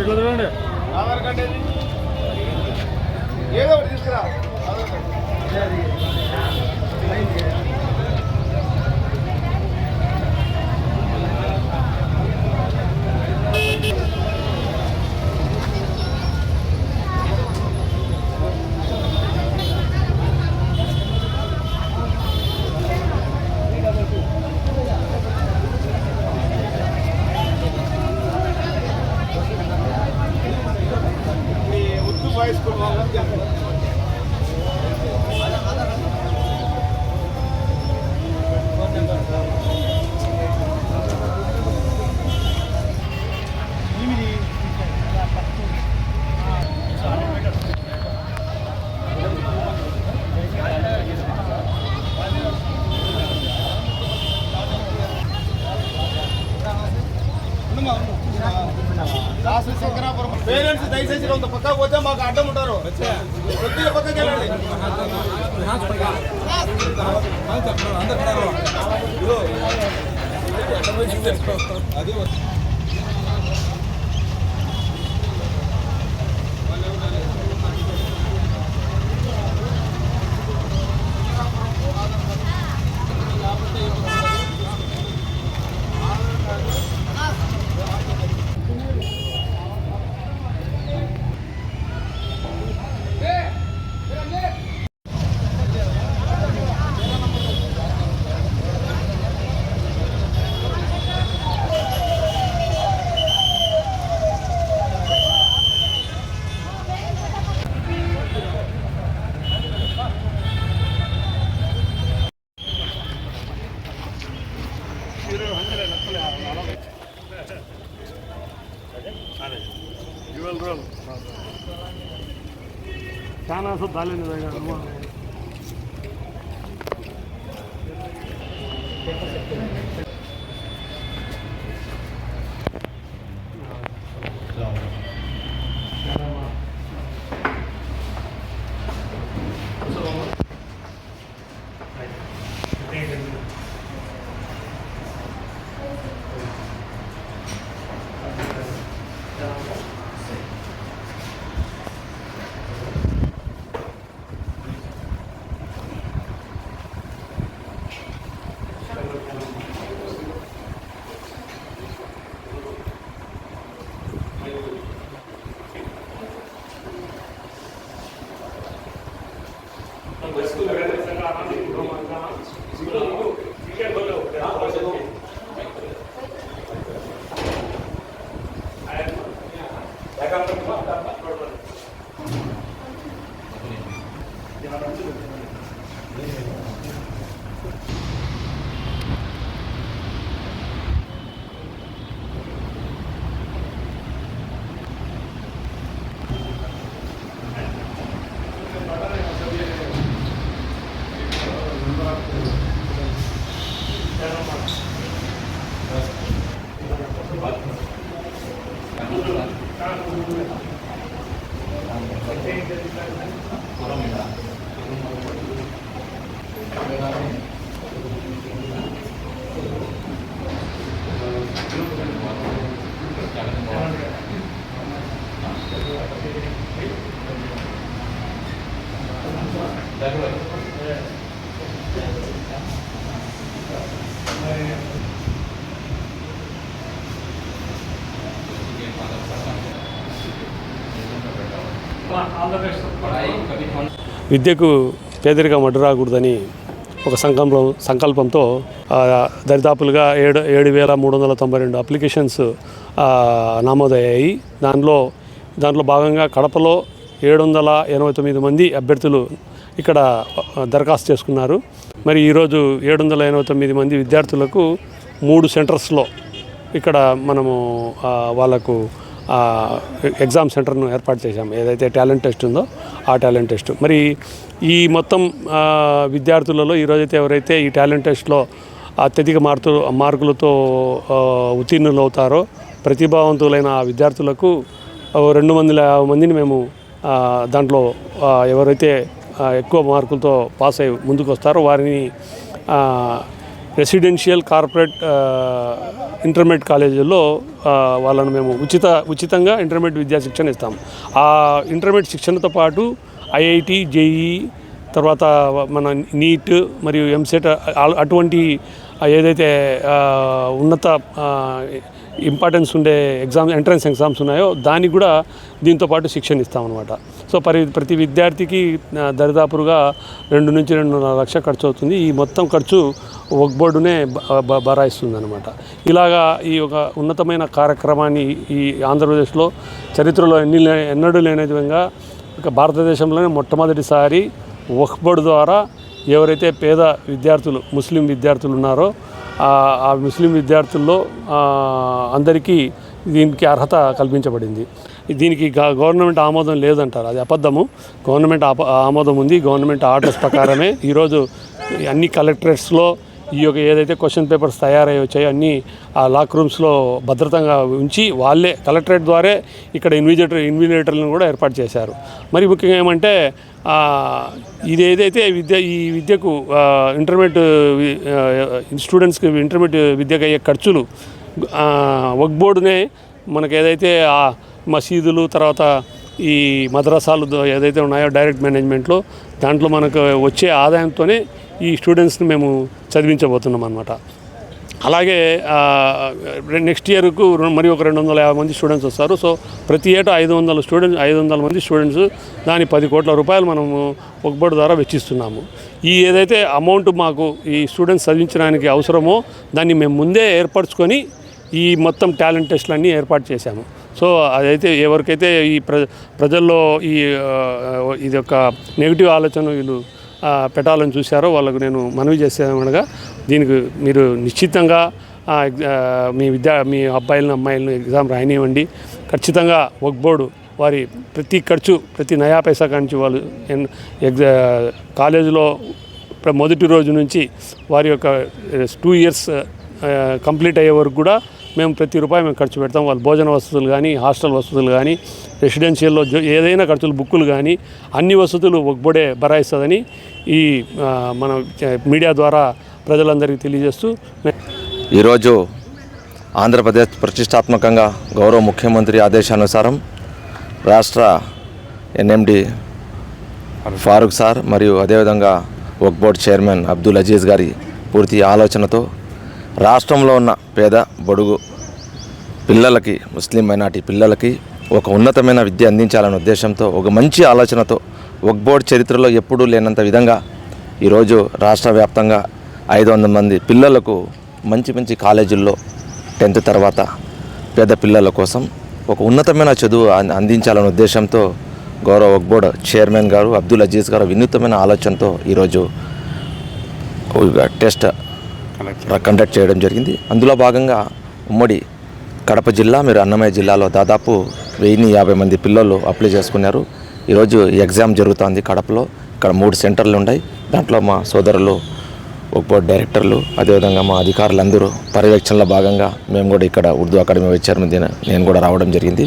Aadhaar card ఏదో ఒకటి తీసుకురా. పేరెంట్స్ దయచేసి కొంత పక్కకు పోతే మాకు అడ్డం ఉంటారు. కొద్దిగా పక్కకి వెళ్ళండి. అది చాలా అసలు దాలేదు. విద్యకు పేదరికం అడ్డు రాకూడదని ఒక సంకల్పంతో దరిదాపులుగా 7,392 అప్లికేషన్స్ నమోదయ్యాయి. దాంట్లో భాగంగా కడపలో 789 మంది అభ్యర్థులు ఇక్కడ దరఖాస్తు చేసుకున్నారు. మరి ఈరోజు 789 మంది విద్యార్థులకు 3 సెంటర్స్లో ఇక్కడ మనము వాళ్ళకు ఎగ్జామ్ సెంటర్ను ఏర్పాటు చేశాము. ఏదైతే టాలెంట్ టెస్ట్ ఉందో ఆ టాలెంట్ టెస్ట్. మరి ఈ మొత్తం విద్యార్థులలో ఈరోజైతే ఎవరైతే ఈ టాలెంట్ టెస్ట్లో అత్యధిక మార్కులతో ఉత్తీర్ణులు అవుతారో ప్రతిభావంతులైన విద్యార్థులకు 250 మందిని మేము దాంట్లో ఎవరైతే ఎక్కువ మార్కులతో పాస్ అయ్యి ముందుకు వస్తారో వారిని రెసిడెన్షియల్ కార్పొరేట్ ఇంటర్మీడియట్ కాలేజీల్లో వాళ్ళను మేము ఉచితంగా ఇంటర్మీడియట్ విద్యా శిక్షణ ఇస్తాం. ఆ ఇంటర్మీడియట్ శిక్షణతో పాటు ఐఐటి, జేఈఈ, తర్వాత మన నీట్ మరియు ఎంసెట్ అటువంటి ఏదైతే ఉన్నత ఇంపార్టెన్స్ ఉండే ఎంట్రన్స్ ఎగ్జామ్స్ ఉన్నాయో దానికి కూడా దీంతో పాటు శిక్షణ ఇస్తామన్నమాట. సో ప్రతి విద్యార్థికి దరిదాపులుగా 2 నుంచి 2.5 లక్షల ఖర్చు అవుతుంది. ఈ మొత్తం ఖర్చు వక్ఫ్ బోర్డునే బరాయిస్తుంది అనమాట. ఇలాగా ఈ ఒక ఉన్నతమైన కార్యక్రమాన్ని ఈ ఆంధ్రప్రదేశ్లో చరిత్రలో ఎన్నడూ లేని విధంగా భారతదేశంలోనే మొట్టమొదటిసారి వక్ఫ్ బోర్డు ద్వారా ఎవరైతే పేద విద్యార్థులు, ముస్లిం విద్యార్థులు ఉన్నారో ఆ ముస్లిం విద్యార్థుల్లో అందరికీ దీనికి అర్హత కల్పించబడింది. దీనికి గవర్నమెంట్ ఆమోదం లేదంటారు, అది అబద్ధము. గవర్నమెంట్ ఆమోదం ఉంది. గవర్నమెంట్ ఆర్డర్స్ ప్రకారమే ఈరోజు అన్ని కలెక్టరేట్స్లో ఈ యొక్క ఏదైతే క్వశ్చన్ పేపర్స్ తయారై వచ్చాయో అన్నీ ఆ లాక్ రూమ్స్లో భద్రతంగా ఉంచి వాళ్ళే కలెక్టరేట్ ద్వారా ఇక్కడ ఇన్విజిలేటర్లను కూడా ఏర్పాటు చేశారు. మరి ముఖ్యంగా ఏమంటే ఇది ఏదైతే ఈ విద్యకు ఇంటర్మీడియట్ స్టూడెంట్స్కి ఇంటర్మీడియట్ విద్యకు అయ్యే ఖర్చులు వక్ఫ్ బోర్డునే మనకు ఏదైతే ఆ మసీదులు, తర్వాత ఈ మద్రసాలు ఏదైతే ఉన్నాయో డైరెక్ట్ మేనేజ్మెంట్లో దాంట్లో మనకు వచ్చే ఆదాయంతోనే ఈ స్టూడెంట్స్ని మేము చదివించబోతున్నాం అన్నమాట. అలాగే నెక్స్ట్ ఇయర్కు మరి ఒక 250 మంది స్టూడెంట్స్ వస్తారు. సో ప్రతి ఏటా 500 మంది స్టూడెంట్స్, దాని 10 కోట్ల రూపాయలు మనము వక్ఫ్ బోర్డు ద్వారా వెచ్చిస్తున్నాము. ఈ ఏదైతే అమౌంట్ మాకు ఈ స్టూడెంట్స్ చదివించడానికి అవసరమో దాన్ని మేము ముందే ఏర్పరచుకొని ఈ మొత్తం టాలెంట్ టెస్ట్లన్నీ ఏర్పాటు చేశాము. సో అదైతే ఎవరికైతే ఈ ప్రజల్లో ఇది ఒక నెగిటివ్ ఆలోచన వీళ్ళు పెట్టాలని చూశారో వాళ్ళకు నేను మనవి చేసేదనగా, దీనికి మీరు నిశ్చితంగా మీ అబ్బాయిలను అమ్మాయిలను ఎగ్జామ్ రాయనివ్వండి. ఖచ్చితంగా వక్ఫ్ బోర్డు వారి ప్రతి ఖర్చు, ప్రతి నయా పైసా కానించి వాళ్ళు కాలేజీలో మొదటి రోజు నుంచి వారి యొక్క 2 ఇయర్స్ కంప్లీట్ అయ్యే వరకు కూడా మేము ప్రతి రూపాయి మేము ఖర్చు పెడతాం. వాళ్ళ భోజన వసతులు కానీ, హాస్టల్ వసతులు కానీ, రెసిడెన్షియల్లో ఏదైనా ఖర్చులు, బుక్కులు కానీ అన్ని వసతులు వక్ఫ్ బోర్డే బరాయిస్తుందని ఈ మన మీడియా ద్వారా ప్రజలందరికీ తెలియజేస్తూ, ఈరోజు ఆంధ్రప్రదేశ్ ప్రతిష్టాత్మకంగా గౌరవ ముఖ్యమంత్రి ఆదేశానుసారం రాష్ట్ర ఎన్ఎండి ఫారూక్ సార్ మరియు అదేవిధంగా వక్ఫ్ బోర్డ్ చైర్మన్ అబ్దుల్ అజీజ్ గారి పూర్తి ఆలోచనతో రాష్ట్రంలో ఉన్న పేద బడుగు పిల్లలకి, ముస్లిం మైనార్టీ పిల్లలకి ఒక ఉన్నతమైన విద్య అందించాలనే ఉద్దేశంతో, ఒక మంచి ఆలోచనతో వక్ఫ్ బోర్డ్ చరిత్రలో ఎప్పుడూ లేనంత విధంగా ఈరోజు రాష్ట్ర వ్యాప్తంగా 500 మంది పిల్లలకు మంచి కాలేజీల్లో 10th తర్వాత పేద పిల్లల కోసం ఒక ఉన్నతమైన చదువు అందించాలనే ఉద్దేశంతో గౌరవ వక్ఫ్ బోర్డ్ చైర్మన్ గారు అబ్దుల్ అజీజ్ గారు వినూత్నమైన ఆలోచనతో ఈరోజు టెస్ట్ కండక్ట్ చేయడం జరిగింది. అందులో భాగంగా ఉమ్మడి కడప జిల్లా మరియు అన్నమయ్య జిల్లాలో దాదాపు 1050 మంది పిల్లలు అప్లై చేసుకున్నారు. ఈరోజు ఎగ్జామ్ జరుగుతుంది కడపలో. ఇక్కడ 3 సెంటర్లు ఉన్నాయి. దాంట్లో మా సోదరులు వక్ఫ్ బోర్డ్ డైరెక్టర్లు, అదేవిధంగా మా అధికారులందరూ పర్యవేక్షణలో భాగంగా మేము కూడా ఇక్కడ ఉర్దూ అకాడమీ వైస్ చైర్మన్ నేను కూడా రావడం జరిగింది.